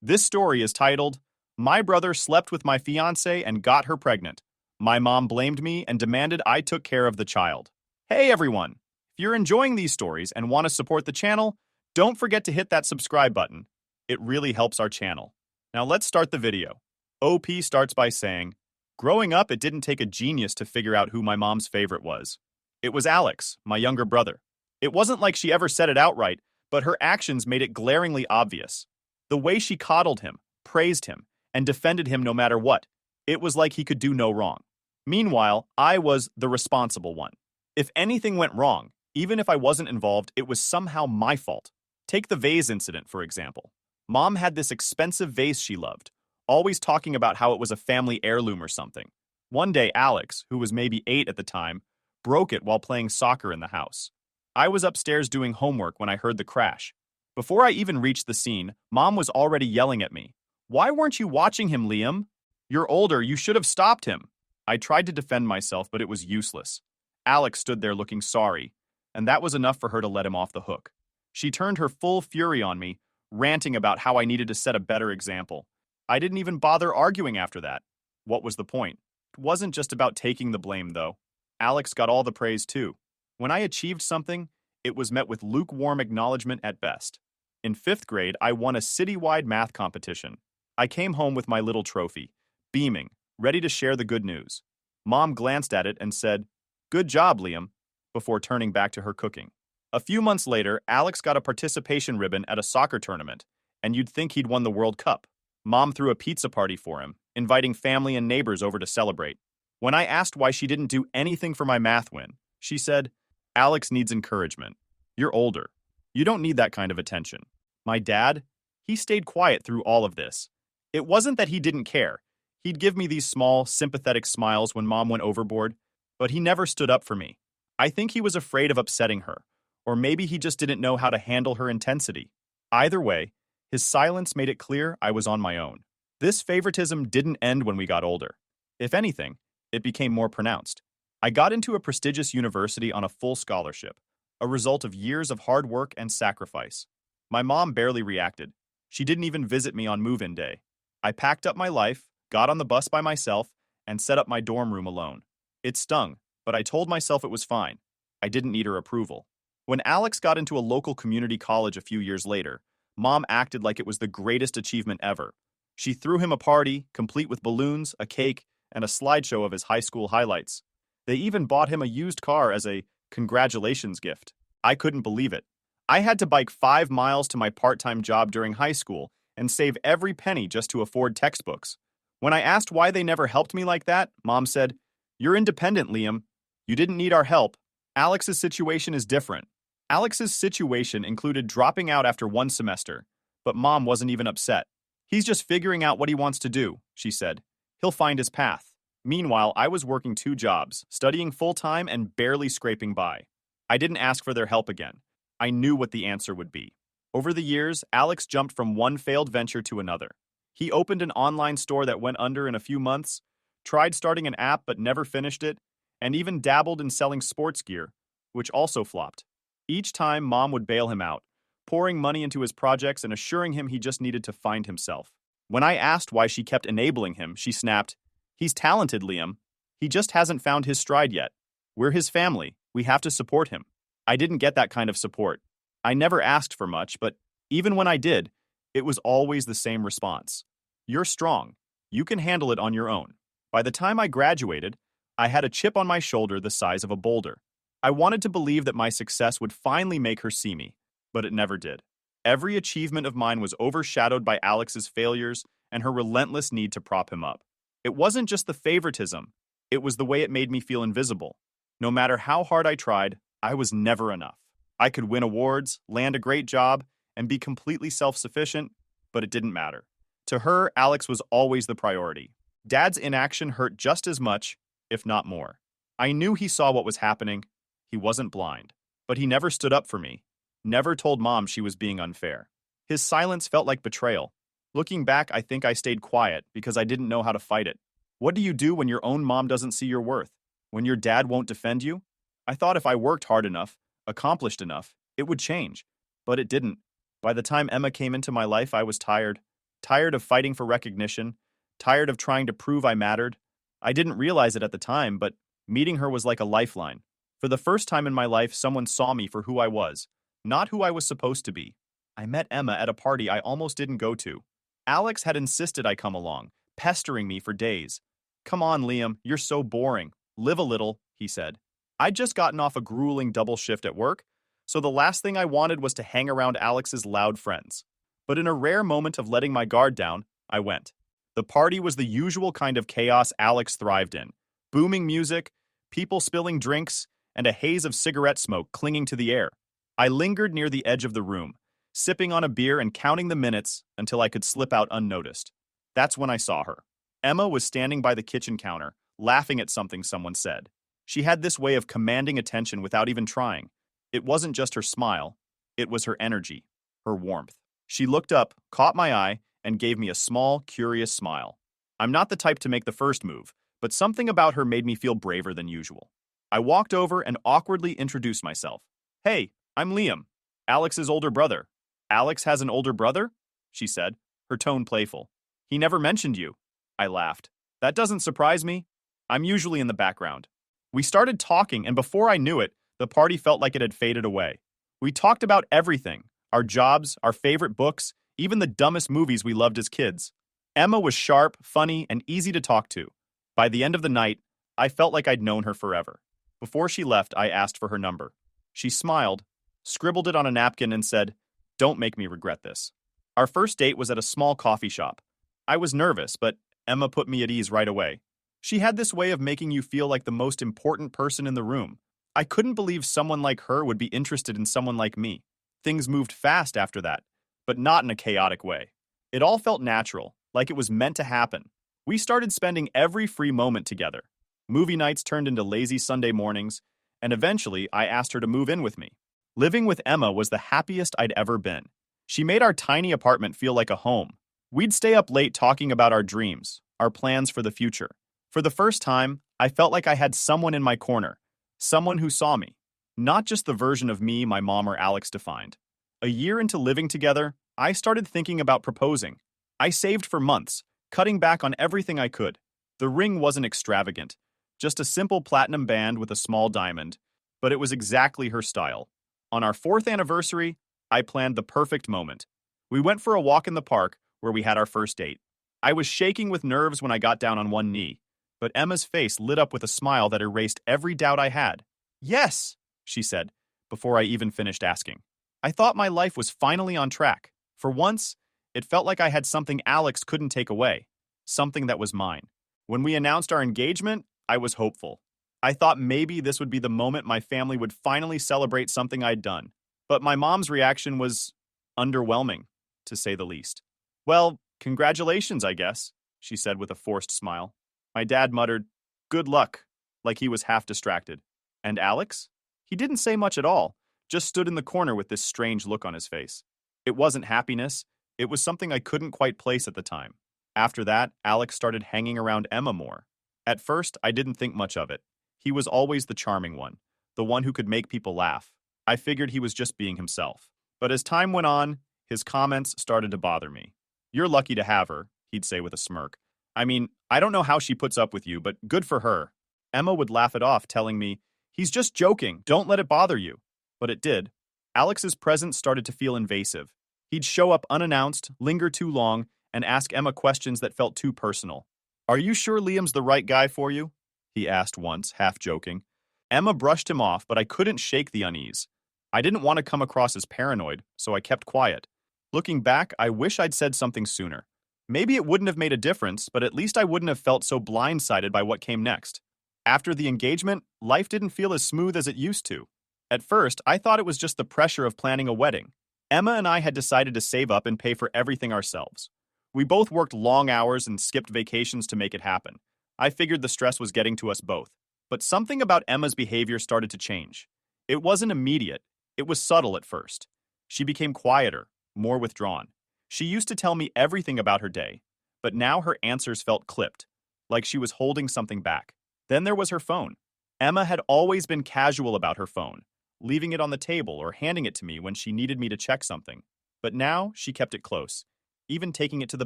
This story is titled, My Brother Slept with My Fiancée and Got Her Pregnant. My mom blamed me and demanded I took care of the child. Hey everyone! If you're enjoying these stories and want to support the channel, don't forget to hit that subscribe button. It really helps our channel. Now let's start the video. OP starts by saying, Growing up, it didn't take a genius to figure out who my mom's favorite was. It was Alex, my younger brother. It wasn't like she ever said it outright, but her actions made it glaringly obvious. The way she coddled him, praised him, and defended him no matter what. It was like he could do no wrong. Meanwhile, I was the responsible one. If anything went wrong, even if I wasn't involved, it was somehow my fault. Take the vase incident, for example. Mom had this expensive vase she loved, always talking about how it was a family heirloom or something. One day, Alex, who was maybe 8 at the time, broke it while playing soccer in the house. I was upstairs doing homework when I heard the crash. Before I even reached the scene, Mom was already yelling at me. Why weren't you watching him, Liam? You're older, you should have stopped him. I tried to defend myself, but it was useless. Alex stood there looking sorry, and that was enough for her to let him off the hook. She turned her full fury on me, ranting about how I needed to set a better example. I didn't even bother arguing after that. What was the point? It wasn't just about taking the blame, though. Alex got all the praise, too. When I achieved something, it was met with lukewarm acknowledgement at best. In 5th grade, I won a citywide math competition. I came home with my little trophy, beaming, ready to share the good news. Mom glanced at it and said, Good job, Liam, before turning back to her cooking. A few months later, Alex got a participation ribbon at a soccer tournament, and you'd think he'd won the World Cup. Mom threw a pizza party for him, inviting family and neighbors over to celebrate. When I asked why she didn't do anything for my math win, she said, Alex needs encouragement. You're older. You don't need that kind of attention. My dad, he stayed quiet through all of this. It wasn't that he didn't care. He'd give me these small, sympathetic smiles when Mom went overboard, but he never stood up for me. I think he was afraid of upsetting her, or maybe he just didn't know how to handle her intensity. Either way, his silence made it clear I was on my own. This favoritism didn't end when we got older. If anything, it became more pronounced. I got into a prestigious university on a full scholarship, a result of years of hard work and sacrifice. My mom barely reacted. She didn't even visit me on move-in day. I packed up my life, got on the bus by myself, and set up my dorm room alone. It stung, but I told myself it was fine. I didn't need her approval. When Alex got into a local community college a few years later, Mom acted like it was the greatest achievement ever. She threw him a party, complete with balloons, a cake, and a slideshow of his high school highlights. They even bought him a used car as a congratulations gift. I couldn't believe it. I had to bike 5 miles to my part-time job during high school and save every penny just to afford textbooks. When I asked why they never helped me like that, Mom said, You're independent, Liam. You didn't need our help. Alex's situation is different. Alex's situation included dropping out after 1 semester, but Mom wasn't even upset. He's just figuring out what he wants to do, she said. He'll find his path. Meanwhile, I was working 2 jobs, studying full-time and barely scraping by. I didn't ask for their help again. I knew what the answer would be. Over the years, Alex jumped from one failed venture to another. He opened an online store that went under in a few months, tried starting an app but never finished it, and even dabbled in selling sports gear, which also flopped. Each time, Mom would bail him out, pouring money into his projects and assuring him he just needed to find himself. When I asked why she kept enabling him, she snapped, He's talented, Liam. He just hasn't found his stride yet. We're his family. We have to support him. I didn't get that kind of support. I never asked for much, but even when I did, it was always the same response. You're strong. You can handle it on your own. By the time I graduated, I had a chip on my shoulder the size of a boulder. I wanted to believe that my success would finally make her see me, but it never did. Every achievement of mine was overshadowed by Alex's failures and her relentless need to prop him up. It wasn't just the favoritism, it was the way it made me feel invisible. No matter how hard I tried, I was never enough. I could win awards, land a great job, and be completely self-sufficient, but it didn't matter. To her, Alex was always the priority. Dad's inaction hurt just as much, if not more. I knew he saw what was happening. He wasn't blind. But he never stood up for me. Never told Mom she was being unfair. His silence felt like betrayal. Looking back, I think I stayed quiet because I didn't know how to fight it. What do you do when your own mom doesn't see your worth? When your dad won't defend you? I thought if I worked hard enough, accomplished enough, it would change. But it didn't. By the time Emma came into my life, I was tired. tired of fighting for recognition, tired of trying to prove I mattered. I didn't realize it at the time, but meeting her was like a lifeline. For the first time in my life, someone saw me for who I was, not who I was supposed to be. I met Emma at a party I almost didn't go to. Alex had insisted I come along, pestering me for days. "Come on, Liam, you're so boring. Live a little," he said. I'd just gotten off a grueling double shift at work, so the last thing I wanted was to hang around Alex's loud friends. But in a rare moment of letting my guard down, I went. The party was the usual kind of chaos Alex thrived in. Booming music, people spilling drinks, and a haze of cigarette smoke clinging to the air. I lingered near the edge of the room, sipping on a beer and counting the minutes until I could slip out unnoticed. That's when I saw her. Emma was standing by the kitchen counter, laughing at something someone said. She had this way of commanding attention without even trying. It wasn't just her smile, it was her energy, her warmth. She looked up, caught my eye, and gave me a small, curious smile. I'm not the type to make the first move, but something about her made me feel braver than usual. I walked over and awkwardly introduced myself. "Hey, I'm Liam, Alex's older brother." "Alex has an older brother?" she said, her tone playful. "He never mentioned you." I laughed. "That doesn't surprise me. I'm usually in the background." We started talking, and before I knew it, the party felt like it had faded away. We talked about everything, our jobs, our favorite books, even the dumbest movies we loved as kids. Emma was sharp, funny, and easy to talk to. By the end of the night, I felt like I'd known her forever. Before she left, I asked for her number. She smiled, scribbled it on a napkin, and said, "Don't make me regret this." Our first date was at a small coffee shop. I was nervous, but Emma put me at ease right away. She had this way of making you feel like the most important person in the room. I couldn't believe someone like her would be interested in someone like me. Things moved fast after that, but not in a chaotic way. It all felt natural, like it was meant to happen. We started spending every free moment together. Movie nights turned into lazy Sunday mornings, and eventually I asked her to move in with me. Living with Emma was the happiest I'd ever been. She made our tiny apartment feel like a home. We'd stay up late talking about our dreams, our plans for the future. For the first time, I felt like I had someone in my corner, someone who saw me, not just the version of me my mom or Alex defined. A year into living together, I started thinking about proposing. I saved for months, cutting back on everything I could. The ring wasn't extravagant, just a simple platinum band with a small diamond, but it was exactly her style. On our 4th anniversary, I planned the perfect moment. We went for a walk in the park where we had our first date. I was shaking with nerves when I got down on one knee, but Emma's face lit up with a smile that erased every doubt I had. "Yes," she said, before I even finished asking. I thought my life was finally on track. For once, it felt like I had something Alex couldn't take away, something that was mine. When we announced our engagement, I was hopeful. I thought maybe this would be the moment my family would finally celebrate something I'd done. But my mom's reaction was underwhelming, to say the least. "Well, congratulations, I guess," she said with a forced smile. My dad muttered, "Good luck," like he was half distracted. And Alex? He didn't say much at all, just stood in the corner with this strange look on his face. It wasn't happiness, it was something I couldn't quite place at the time. After that, Alex started hanging around Emma more. At first, I didn't think much of it. He was always the charming one, the one who could make people laugh. I figured he was just being himself. But as time went on, his comments started to bother me. "You're lucky to have her," he'd say with a smirk. "I mean, I don't know how she puts up with you, but good for her." Emma would laugh it off, telling me, "He's just joking, don't let it bother you." But it did. Alex's presence started to feel invasive. He'd show up unannounced, linger too long, and ask Emma questions that felt too personal. "Are you sure Liam's the right guy for you?" he asked once, half joking. Emma brushed him off, but I couldn't shake the unease. I didn't want to come across as paranoid, so I kept quiet. Looking back, I wish I'd said something sooner. Maybe it wouldn't have made a difference, but at least I wouldn't have felt so blindsided by what came next. After the engagement, life didn't feel as smooth as it used to. At first, I thought it was just the pressure of planning a wedding. Emma and I had decided to save up and pay for everything ourselves. We both worked long hours and skipped vacations to make it happen. I figured the stress was getting to us both. But something about Emma's behavior started to change. It wasn't immediate. It was subtle at first. She became quieter, more withdrawn. She used to tell me everything about her day, but now her answers felt clipped, like she was holding something back. Then there was her phone. Emma had always been casual about her phone, leaving it on the table or handing it to me when she needed me to check something. But now she kept it close, even taking it to the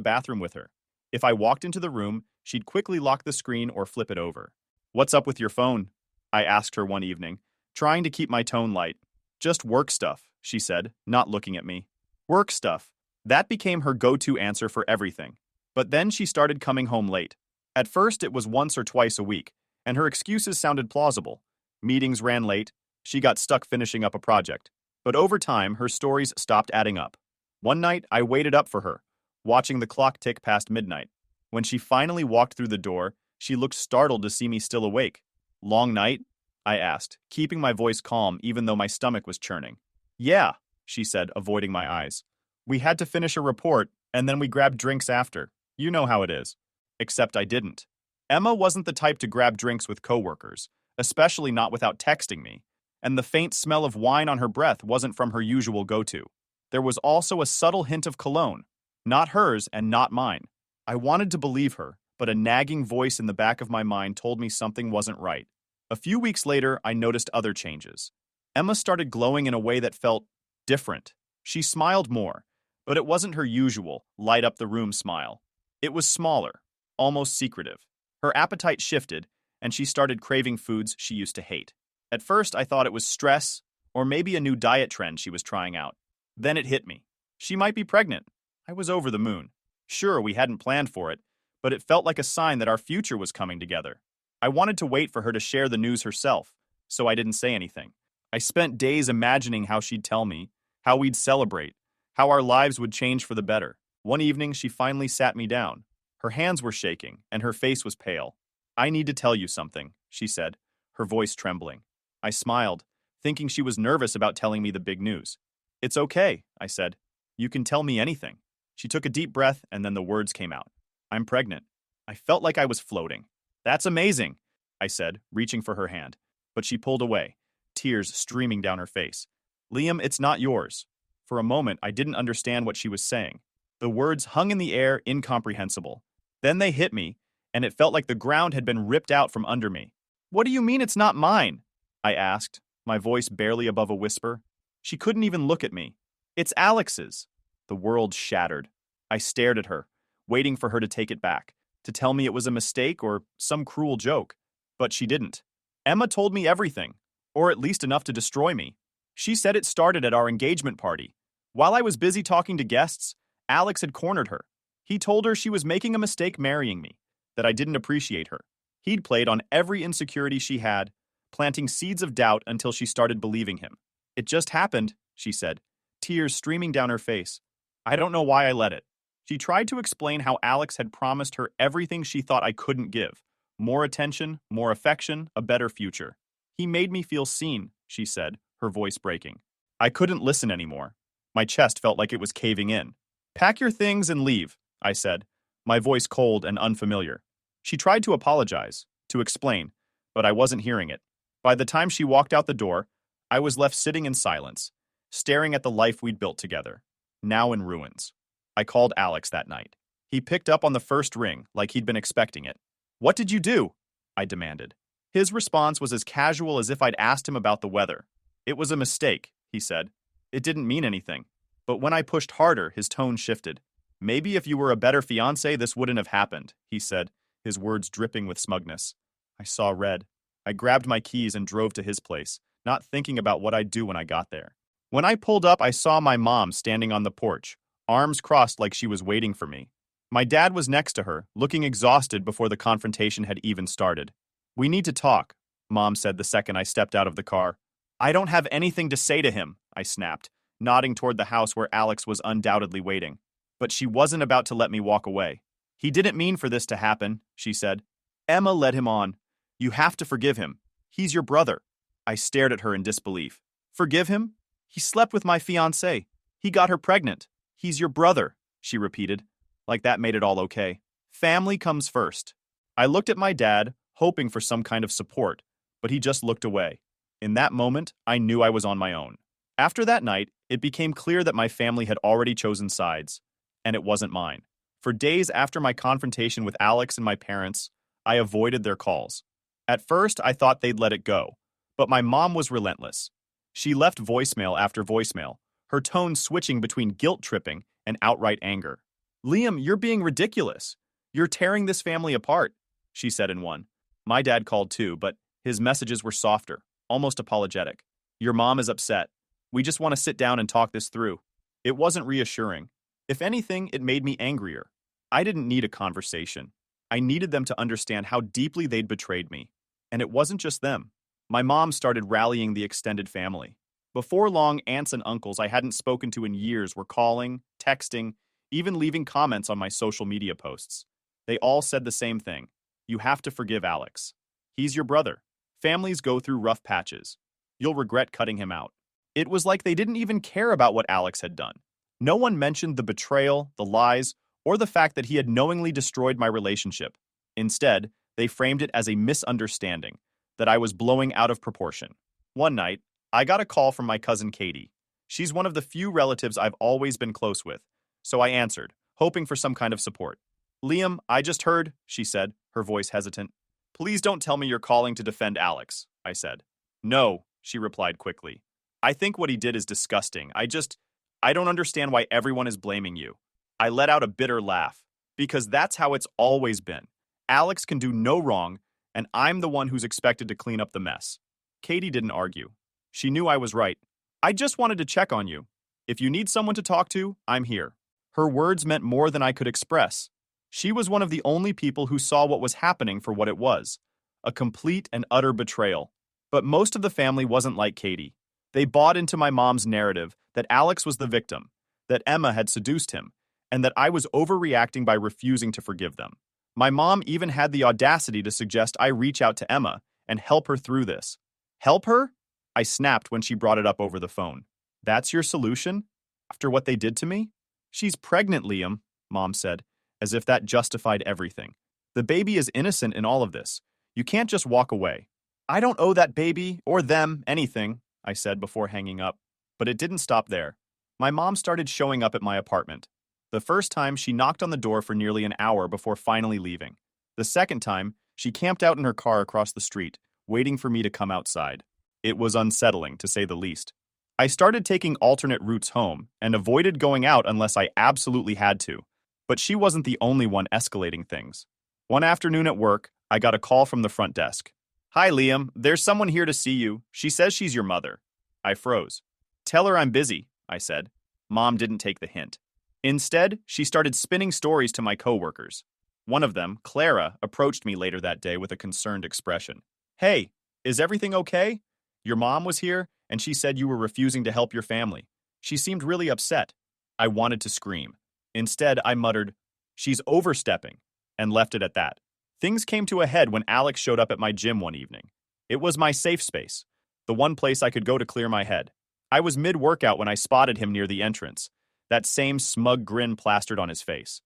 bathroom with her. If I walked into the room, she'd quickly lock the screen or flip it over. "What's up with your phone?" I asked her one evening, trying to keep my tone light. "Just work stuff," she said, not looking at me. Work stuff. That became her go-to answer for everything. But then she started coming home late. At first, it was once or twice a week, and her excuses sounded plausible. Meetings ran late, she got stuck finishing up a project. But over time, her stories stopped adding up. One night, I waited up for her, watching the clock tick past midnight. When she finally walked through the door, she looked startled to see me still awake. "Long night?" I asked, keeping my voice calm even though my stomach was churning. "Yeah," she said, avoiding my eyes. "We had to finish a report, and then we grabbed drinks after. You know how it is." Except I didn't. Emma wasn't the type to grab drinks with coworkers, especially not without texting me, and the faint smell of wine on her breath wasn't from her usual go-to. There was also a subtle hint of cologne, not hers and not mine. I wanted to believe her, but a nagging voice in the back of my mind told me something wasn't right. A few weeks later, I noticed other changes. Emma started glowing in a way that felt different. She smiled more, but it wasn't her usual light-up-the-room smile. It was smaller, almost secretive. Her appetite shifted, and she started craving foods she used to hate. At first, I thought it was stress, or maybe a new diet trend she was trying out. Then it hit me. She might be pregnant. I was over the moon. Sure, we hadn't planned for it, but it felt like a sign that our future was coming together. I wanted to wait for her to share the news herself, so I didn't say anything. I spent days imagining how she'd tell me, how we'd celebrate, how our lives would change for the better. One evening, she finally sat me down. Her hands were shaking, and her face was pale. "I need to tell you something," she said, her voice trembling. I smiled, thinking she was nervous about telling me the big news. "It's okay," I said. "You can tell me anything." She took a deep breath, and then the words came out. "I'm pregnant." I felt like I was floating. "That's amazing," I said, reaching for her hand. But she pulled away, tears streaming down her face. "Liam, it's not yours." For a moment, I didn't understand what she was saying. The words hung in the air, incomprehensible. Then they hit me, and it felt like the ground had been ripped out from under me. "What do you mean it's not mine?" I asked, my voice barely above a whisper. She couldn't even look at me. "It's Alex's." The world shattered. I stared at her, waiting for her to take it back, to tell me it was a mistake or some cruel joke. But she didn't. "Emma told me everything, or at least enough to destroy me. She said it started at our engagement party. While I was busy talking to guests, Alex had cornered her. He told her she was making a mistake marrying me, that I didn't appreciate her. He'd played on every insecurity she had, planting seeds of doubt until she started believing him. "It just happened," she said, tears streaming down her face. "I don't know why I let it." She tried to explain how Alex had promised her everything she thought I couldn't give. More attention, more affection, a better future. "He made me feel seen," she said, her voice breaking. I couldn't listen anymore. My chest felt like it was caving in. "Pack your things and leave," I said, my voice cold and unfamiliar. She tried to apologize, to explain, but I wasn't hearing it. By the time she walked out the door, I was left sitting in silence, staring at the life we'd built together, now in ruins. I called Alex that night. He picked up on the first ring, like he'd been expecting it. "What did you do?" I demanded. His response was as casual as if I'd asked him about the weather. "It was a mistake," he said. "It didn't mean anything." But when I pushed harder, his tone shifted. "Maybe if you were a better fiancé, this wouldn't have happened," he said, his words dripping with smugness. I saw red. I grabbed my keys and drove to his place, not thinking about what I'd do when I got there. When I pulled up, I saw my mom standing on the porch, arms crossed like she was waiting for me. My dad was next to her, looking exhausted before the confrontation had even started. "We need to talk," Mom said the second I stepped out of the car. "I don't have anything to say to him," I snapped, nodding toward the house where Alex was undoubtedly waiting. But she wasn't about to let me walk away. "He didn't mean for this to happen," she said. "Emma led him on. You have to forgive him. He's your brother." I stared at her in disbelief. "Forgive him? He slept with my fiancée. He got her pregnant. He's your brother," she repeated, like that made it all okay. "Family comes first." I looked at my dad, hoping for some kind of support, but he just looked away. In that moment, I knew I was on my own. After that night, it became clear that my family had already chosen sides, and it wasn't mine. For days after my confrontation with Alex and my parents, I avoided their calls. At first, I thought they'd let it go, but my mom was relentless. She left voicemail after voicemail, her tone switching between guilt-tripping and outright anger. Liam, you're being ridiculous. You're tearing this family apart, she said in one. My dad called too, but his messages were softer, almost apologetic. Your mom is upset. We just want to sit down and talk this through. It wasn't reassuring. If anything, it made me angrier. I didn't need a conversation. I needed them to understand how deeply they'd betrayed me. And it wasn't just them. My mom started rallying the extended family. Before long, aunts and uncles I hadn't spoken to in years were calling, texting, even leaving comments on my social media posts. They all said the same thing. You have to forgive Alex. He's your brother. Families go through rough patches. You'll regret cutting him out. It was like they didn't even care about what Alex had done. No one mentioned the betrayal, the lies, or the fact that he had knowingly destroyed my relationship. Instead, they framed it as a misunderstanding, that I was blowing out of proportion. One night, I got a call from my cousin Katie. She's one of the few relatives I've always been close with, so I answered, hoping for some kind of support. Liam, I just heard, she said, her voice hesitant. Please don't tell me you're calling to defend Alex, I said. No, she replied quickly. I think what he did is disgusting. I don't understand why everyone is blaming you. I let out a bitter laugh, because that's how it's always been. Alex can do no wrong, and I'm the one who's expected to clean up the mess. Katie didn't argue. She knew I was right. I just wanted to check on you. If you need someone to talk to, I'm here. Her words meant more than I could express. She was one of the only people who saw what was happening for what it was, a complete and utter betrayal. But most of the family wasn't like Katie. They bought into my mom's narrative that Alex was the victim, that Emma had seduced him, and that I was overreacting by refusing to forgive them. My mom even had the audacity to suggest I reach out to Emma and help her through this. Help her? I snapped when she brought it up over the phone. That's your solution? After what they did to me? She's pregnant, Liam, Mom said, as if that justified everything. The baby is innocent in all of this. You can't just walk away. I don't owe that baby or them anything, I said before hanging up. But it didn't stop there. My mom started showing up at my apartment. The first time, she knocked on the door for nearly an hour before finally leaving. The second time, she camped out in her car across the street, waiting for me to come outside. It was unsettling, to say the least. I started taking alternate routes home and avoided going out unless I absolutely had to. But she wasn't the only one escalating things. One afternoon at work, I got a call from the front desk. Hi, Liam. There's someone here to see you. She says she's your mother. I froze. Tell her I'm busy, I said. Mom didn't take the hint. Instead, she started spinning stories to my coworkers. One of them, Clara, approached me later that day with a concerned expression. Hey, is everything okay? Your mom was here, and she said you were refusing to help your family. She seemed really upset. I wanted to scream. Instead, I muttered, she's overstepping, and left it at that. Things came to a head when Alex showed up at my gym one evening. It was my safe space, the one place I could go to clear my head. I was mid-workout when I spotted him near the entrance, that same smug grin plastered on his face.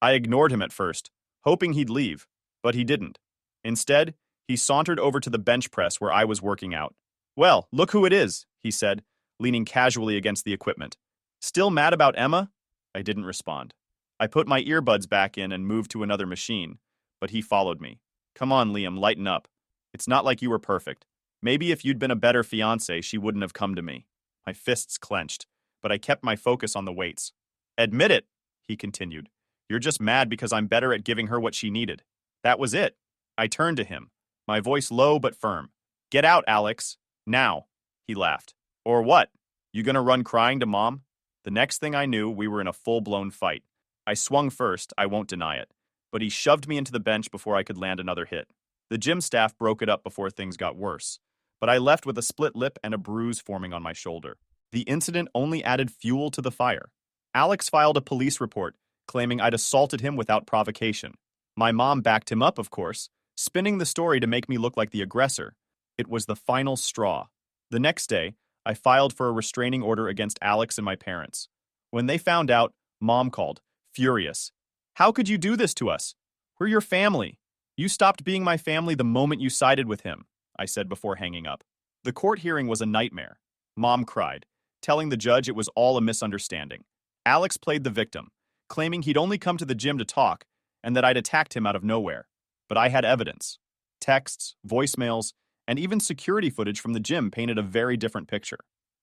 I ignored him at first, hoping he'd leave, but he didn't. Instead, he sauntered over to the bench press where I was working out. Well, look who it is, he said, leaning casually against the equipment. Still mad about Emma? I didn't respond. I put my earbuds back in and moved to another machine, but he followed me. Come on, Liam, lighten up. It's not like you were perfect. Maybe if you'd been a better fiancé, she wouldn't have come to me. My fists clenched, but I kept my focus on the weights. Admit it, he continued. You're just mad because I'm better at giving her what she needed. That was it. I turned to him, my voice low but firm. Get out, Alex. Now. He laughed. Or what? You gonna run crying to Mom? The next thing I knew, we were in a full-blown fight. I swung first, I won't deny it, but he shoved me into the bench before I could land another hit. The gym staff broke it up before things got worse, but I left with a split lip and a bruise forming on my shoulder. The incident only added fuel to the fire. Alex filed a police report, claiming I'd assaulted him without provocation. My mom backed him up, of course, spinning the story to make me look like the aggressor. It was the final straw. The next day, I filed for a restraining order against Alex and my parents. When they found out, Mom called, furious. How could you do this to us? We're your family. You stopped being my family the moment you sided with him, I said before hanging up. The court hearing was a nightmare. Mom cried, telling the judge it was all a misunderstanding. Alex played the victim, claiming he'd only come to the gym to talk and that I'd attacked him out of nowhere. But I had evidence. Texts, voicemails, and even security footage from the gym painted a very different picture.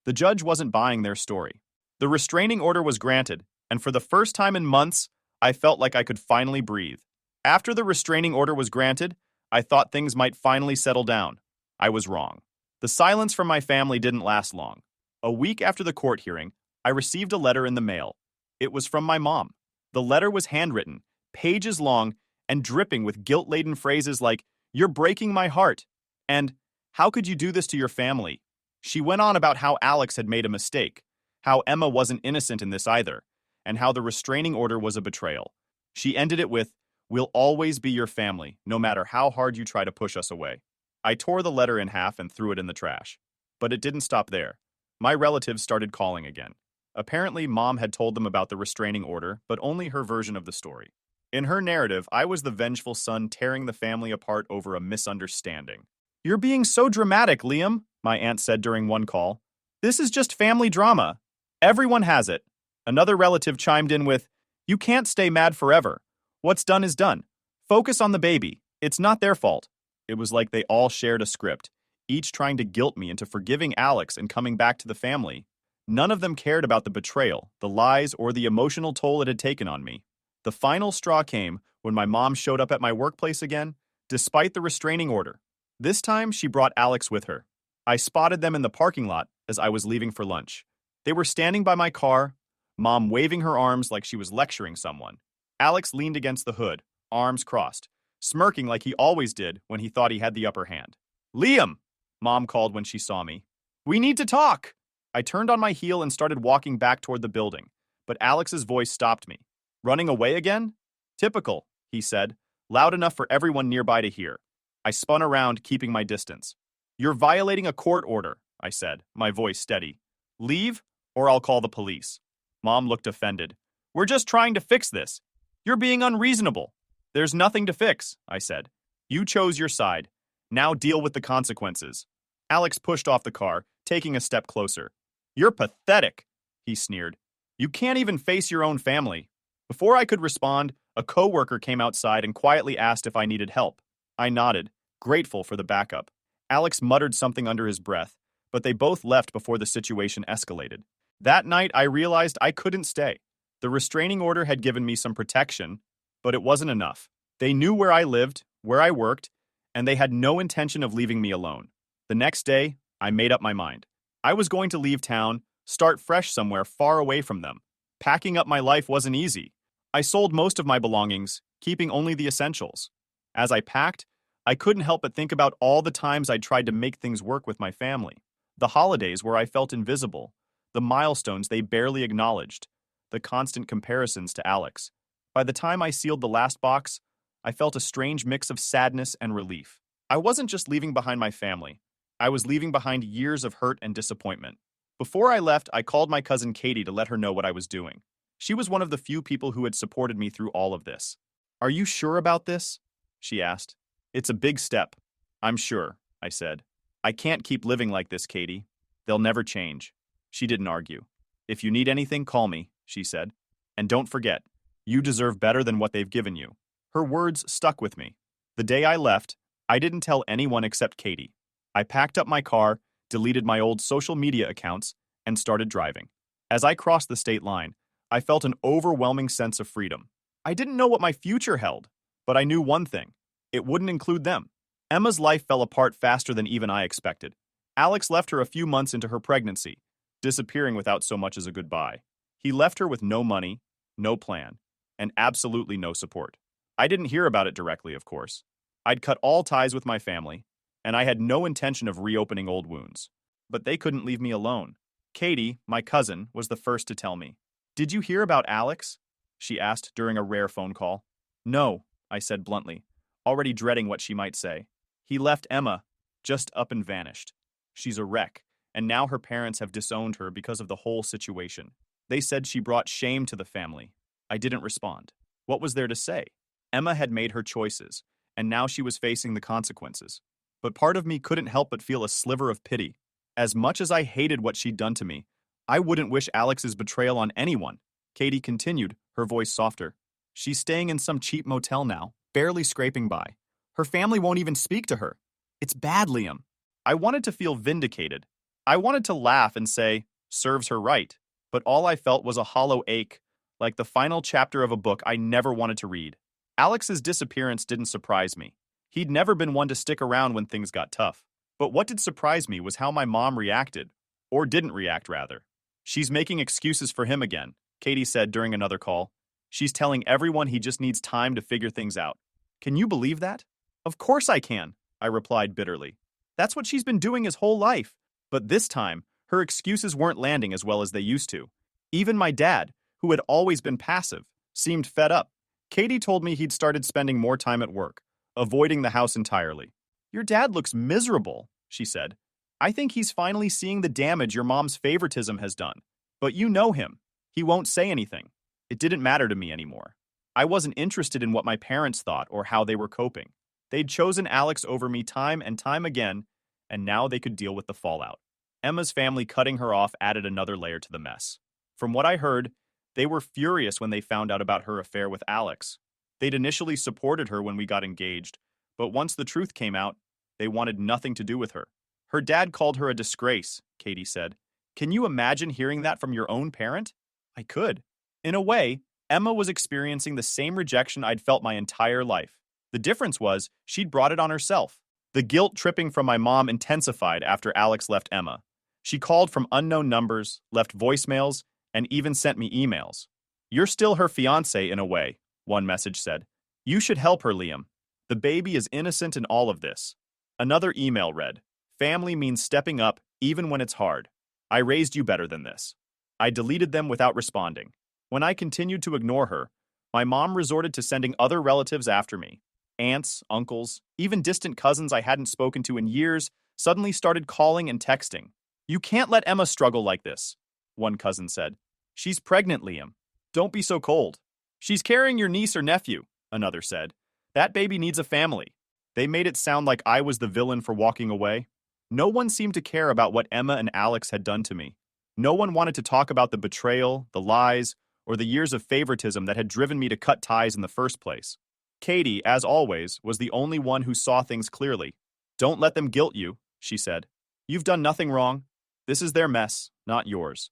The judge wasn't buying their story. The restraining order was granted, and for the first time in months, I felt like I could finally breathe. After the restraining order was granted, I thought things might finally settle down. I was wrong. The silence from my family didn't last long. A week after the court hearing, I received a letter in the mail. It was from my mom. The letter was handwritten, pages long, and dripping with guilt-laden phrases like, "You're breaking my heart," and "How could you do this to your family?" She went on about how Alex had made a mistake, how Emma wasn't innocent in this either, and how the restraining order was a betrayal. She ended it with, "We'll always be your family, no matter how hard you try to push us away." I tore the letter in half and threw it in the trash. But it didn't stop there. My relatives started calling again. Apparently, Mom had told them about the restraining order, but only her version of the story. In her narrative, I was the vengeful son tearing the family apart over a misunderstanding. "You're being so dramatic, Liam," my aunt said during one call. "This is just family drama. Everyone has it." Another relative chimed in with, "You can't stay mad forever. What's done is done. Focus on the baby. It's not their fault." It was like they all shared a script, each trying to guilt me into forgiving Alex and coming back to the family. None of them cared about the betrayal, the lies, or the emotional toll it had taken on me. The final straw came when my mom showed up at my workplace again, despite the restraining order. This time, she brought Alex with her. I spotted them in the parking lot as I was leaving for lunch. They were standing by my car, Mom waving her arms like she was lecturing someone. Alex leaned against the hood, arms crossed, smirking like he always did when he thought he had the upper hand. "Liam!" Mom called when she saw me. "We need to talk!" I turned on my heel and started walking back toward the building, but Alex's voice stopped me. "Running away again?" "Typical," he said, loud enough for everyone nearby to hear. I spun around, keeping my distance. "You're violating a court order," I said, my voice steady. "Leave, or I'll call the police." Mom looked offended. "We're just trying to fix this. You're being unreasonable." "There's nothing to fix," I said. "You chose your side. Now deal with the consequences." Alex pushed off the car, taking a step closer. "You're pathetic," he sneered. "You can't even face your own family." Before I could respond, a coworker came outside and quietly asked if I needed help. I nodded, grateful for the backup. Alex muttered something under his breath, but they both left before the situation escalated. That night, I realized I couldn't stay. The restraining order had given me some protection, but it wasn't enough. They knew where I lived, where I worked, and they had no intention of leaving me alone. The next day, I made up my mind. I was going to leave town, start fresh somewhere far away from them. Packing up my life wasn't easy. I sold most of my belongings, keeping only the essentials. As I packed, I couldn't help but think about all the times I'd tried to make things work with my family. The holidays where I felt invisible, the milestones they barely acknowledged, the constant comparisons to Alex. By the time I sealed the last box, I felt a strange mix of sadness and relief. I wasn't just leaving behind my family. I was leaving behind years of hurt and disappointment. Before I left, I called my cousin Katie to let her know what I was doing. She was one of the few people who had supported me through all of this. "Are you sure about this?" she asked. "It's a big step." "I'm sure," I said. "I can't keep living like this, Katie. They'll never change." She didn't argue. "If you need anything, call me," she said. "And don't forget, you deserve better than what they've given you." Her words stuck with me. The day I left, I didn't tell anyone except Katie. I packed up my car, deleted my old social media accounts, and started driving. As I crossed the state line, I felt an overwhelming sense of freedom. I didn't know what my future held, but I knew one thing. It wouldn't include them. Emma's life fell apart faster than even I expected. Alex left her a few months into her pregnancy, disappearing without so much as a goodbye. He left her with no money, no plan, and absolutely no support. I didn't hear about it directly, of course. I'd cut all ties with my family, and I had no intention of reopening old wounds. But they couldn't leave me alone. Katie, my cousin, was the first to tell me. "Did you hear about Alex?" she asked during a rare phone call. "No," I said bluntly, already dreading what she might say. "He left Emma, just up and vanished. She's a wreck, and now her parents have disowned her because of the whole situation. They said she brought shame to the family." I didn't respond. What was there to say? Emma had made her choices, and now she was facing the consequences. But part of me couldn't help but feel a sliver of pity. As much as I hated what she'd done to me, I wouldn't wish Alex's betrayal on anyone. Katie continued, her voice softer. "She's staying in some cheap motel now, barely scraping by. Her family won't even speak to her. It's bad, Liam." I wanted to feel vindicated. I wanted to laugh and say, "Serves her right." But all I felt was a hollow ache, like the final chapter of a book I never wanted to read. Alex's disappearance didn't surprise me. He'd never been one to stick around when things got tough. But what did surprise me was how my mom reacted. Or didn't react, rather. She's making excuses for him again, Katie said during another call. She's telling everyone he just needs time to figure things out. Can you believe that? Of course I can, I replied bitterly. That's what she's been doing his whole life. But this time, her excuses weren't landing as well as they used to. Even my dad, who had always been passive, seemed fed up. Katie told me he'd started spending more time at work, avoiding the house entirely. Your dad looks miserable, she said. I think he's finally seeing the damage your mom's favoritism has done. But you know him. He won't say anything. It didn't matter to me anymore. I wasn't interested in what my parents thought or how they were coping. They'd chosen Alex over me time and time again, and now they could deal with the fallout. Emma's family cutting her off added another layer to the mess. From what I heard, they were furious when they found out about her affair with Alex. They'd initially supported her when we got engaged, but once the truth came out, they wanted nothing to do with her. Her dad called her a disgrace, Katie said. Can you imagine hearing that from your own parent? I could. In a way, Emma was experiencing the same rejection I'd felt my entire life. The difference was she'd brought it on herself. The guilt tripping from my mom intensified after Alex left Emma. She called from unknown numbers, left voicemails, and even sent me emails. You're still her fiancé in a way, one message said. You should help her, Liam. The baby is innocent in all of this. Another email read, family means stepping up even when it's hard. I raised you better than this. I deleted them without responding. When I continued to ignore her, my mom resorted to sending other relatives after me. Aunts, uncles, even distant cousins I hadn't spoken to in years suddenly started calling and texting. You can't let Emma struggle like this, one cousin said. She's pregnant, Liam. Don't be so cold. She's carrying your niece or nephew, another said. That baby needs a family. They made it sound like I was the villain for walking away. No one seemed to care about what Emma and Alex had done to me. No one wanted to talk about the betrayal, the lies, or the years of favoritism that had driven me to cut ties in the first place. Katie, as always, was the only one who saw things clearly. Don't let them guilt you, she said. You've done nothing wrong. This is their mess, not yours.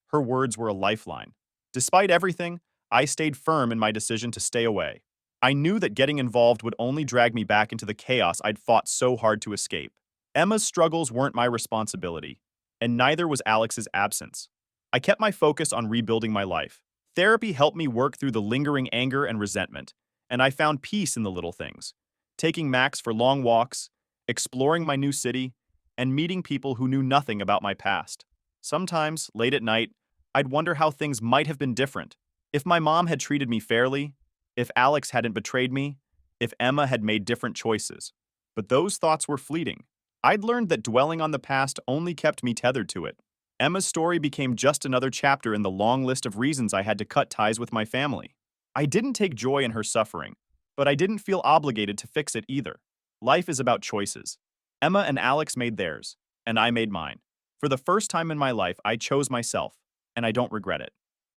Her words were a lifeline. Despite everything, I stayed firm in my decision to stay away. I knew that getting involved would only drag me back into the chaos I'd fought so hard to escape. Emma's struggles weren't my responsibility, and neither was Alex's absence. I kept my focus on rebuilding my life. Therapy helped me work through the lingering anger and resentment, and I found peace in the little things. Taking Max for long walks, exploring my new city, and meeting people who knew nothing about my past. Sometimes, late at night, I'd wonder how things might have been different. If my mom had treated me fairly, if Alex hadn't betrayed me, if Emma had made different choices. But those thoughts were fleeting. I'd learned that dwelling on the past only kept me tethered to it. Emma's story became just another chapter in the long list of reasons I had to cut ties with my family. I didn't take joy in her suffering, but I didn't feel obligated to fix it either. Life is about choices. Emma and Alex made theirs, and I made mine. For the first time in my life, I chose myself, and I don't regret it.